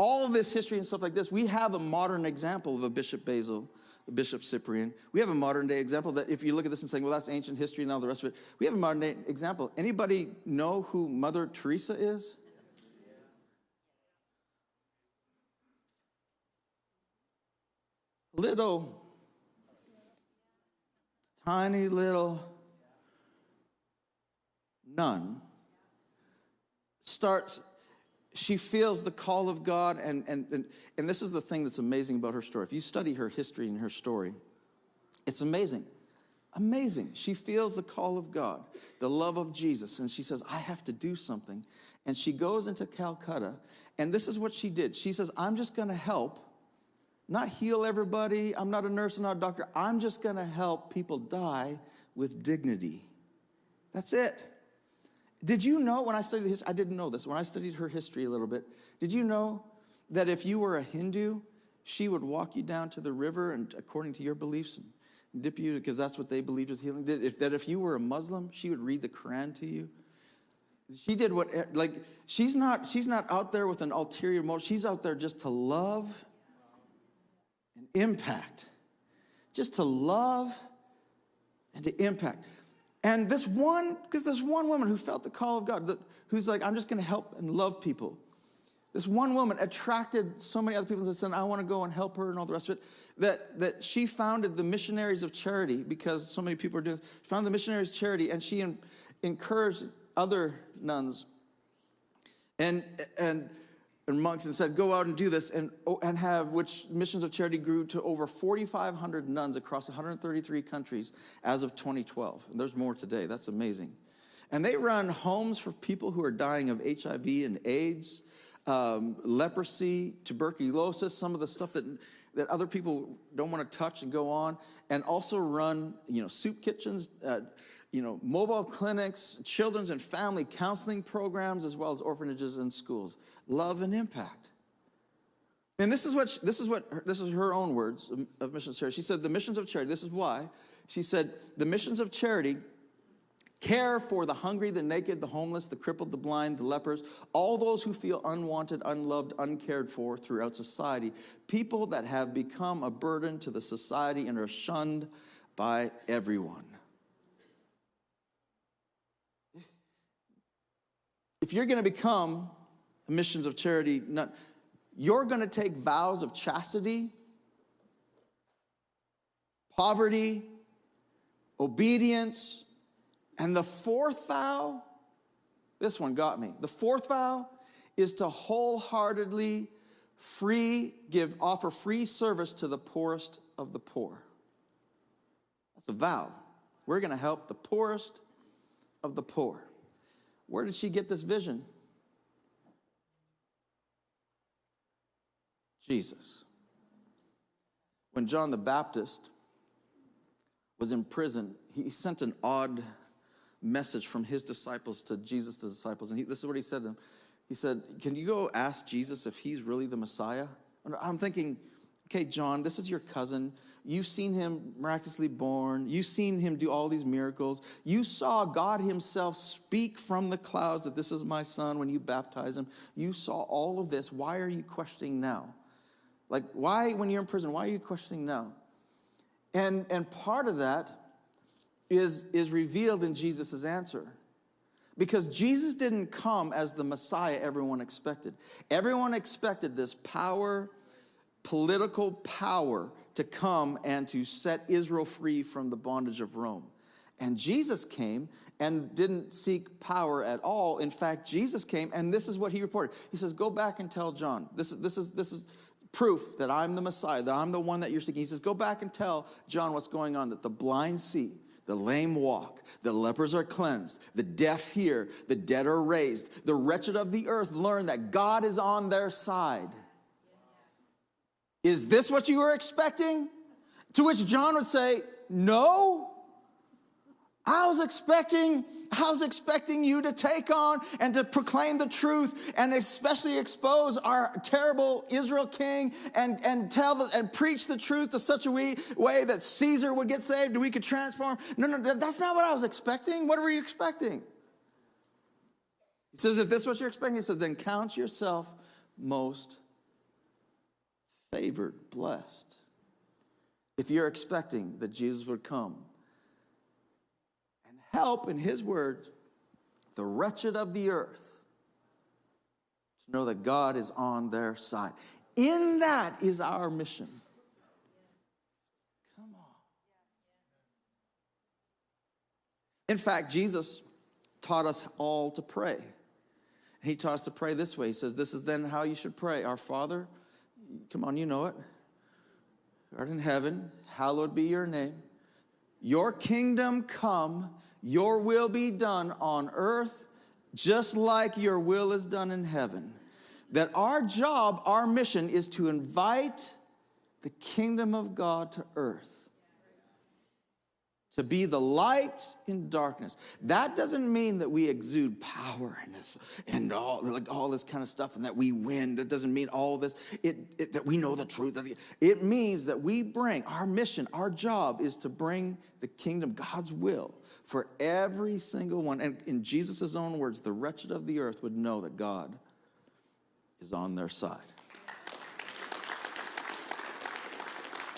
all of this history and stuff like this, we have a modern example of a Bishop Basil, a Bishop Cyprian. We have a modern day example that if you look at this and saying, well, that's ancient history and all the rest of it. We have a modern day example. Anybody know who Mother Teresa is? Little, tiny little nun starts, she feels the call of God, and this is the thing that's amazing about her story. If you study her history and her story, it's amazing. Amazing. She feels the call of God, the love of Jesus, and she says, I have to do something. And she goes into Calcutta, and this is what she did. She says, I'm just going to help, not heal everybody. I'm not a nurse, I'm not a doctor. I'm just going to help people die with dignity. That's it. Did you know, when I studied history, I didn't know this, when I studied her history a little bit, did you know that if you were a Hindu, she would walk you down to the river and, according to your beliefs, and dip you, because that's what they believed was healing. If you were a Muslim, she would read the Quran to you. She did what, like, she's not out there with an ulterior motive. She's out there just to love and impact. Just to love and to impact. And this one woman who felt the call of God, who's like, I'm just going to help and love people. This one woman attracted so many other people that said, I want to go and help her and all the rest of it, that she founded the Missionaries of Charity, because so many people are doing this. She founded the Missionaries of Charity, and she encouraged other nuns and monks and said, go out and do this, and have, which Missions of Charity grew to over 4,500 nuns across 133 countries as of 2012. And there's more today. That's amazing. And they run homes for people who are dying of HIV and AIDS, leprosy, tuberculosis, some of the stuff that other people don't want to touch and go on, and also run, soup kitchens, mobile clinics, children's and family counseling programs, as well as orphanages and schools. Love and impact. And this is her own words of Missions of Charity. She said, the missions of charity, this is why. She said, the missions of charity care for the hungry, the naked, the homeless, the crippled, the blind, the lepers, all those who feel unwanted, unloved, uncared for throughout society, people that have become a burden to the society and are shunned by everyone. If you're going to become a Missions of Charity, you're going to take vows of chastity, poverty, obedience, and the fourth vow, this one got me. The fourth vow is to wholeheartedly offer free service to the poorest of the poor. That's a vow. We're going to help the poorest of the poor. Where did she get this vision? Jesus. When John the Baptist was in prison, he sent an odd message from his disciples to Jesus' disciples. And this is what he said to them. He said, can you go ask Jesus if he's really the Messiah? And I'm thinking, okay, John, this is your cousin. You've seen him miraculously born. You've seen him do all these miracles. You saw God himself speak from the clouds that this is my son when you baptize him. You saw all of this. Why are you questioning now? Like, why, when you're in prison, why are you questioning now? And part of that is revealed in Jesus' answer. Because Jesus didn't come as the Messiah everyone expected. Everyone expected this power, political power, to come and to set Israel free from the bondage of Rome. And Jesus came and didn't seek power at all. In fact, Jesus came, and this is what he reported. He says, go back and tell John. This is proof that I'm the Messiah, that I'm the one that you're seeking. He says, go back and tell John what's going on, that the blind see, the lame walk, the lepers are cleansed, the deaf hear, the dead are raised, the wretched of the earth learn that God is on their side. Is this what you were expecting? To which John would say, no. I was expecting you to take on and to proclaim the truth and especially expose our terrible Israel king and preach the truth to such a way that Caesar would get saved and we could transform. No, that's not what I was expecting. What were you expecting? He says, if this is what you're expecting, he said, then count yourself most favored, blessed. If you're expecting that Jesus would come and help, in his words, the wretched of the earth to know that God is on their side. In that is our mission. Come on. In fact, Jesus taught us all to pray. He taught us to pray this way. He says, this is then how you should pray. Our Father, come on, you know it. Art in heaven, hallowed be your name. Your kingdom come, your will be done on earth, just like your will is done in heaven. That our job, our mission is to invite the kingdom of God to earth. To be the light in darkness. That doesn't mean that we exude power and all this kind of stuff and that we win. That doesn't mean all this, that we know the truth. It means that we bring, our mission, our job is to bring the kingdom, God's will, for every single one. And in Jesus' own words, the wretched of the earth would know that God is on their side.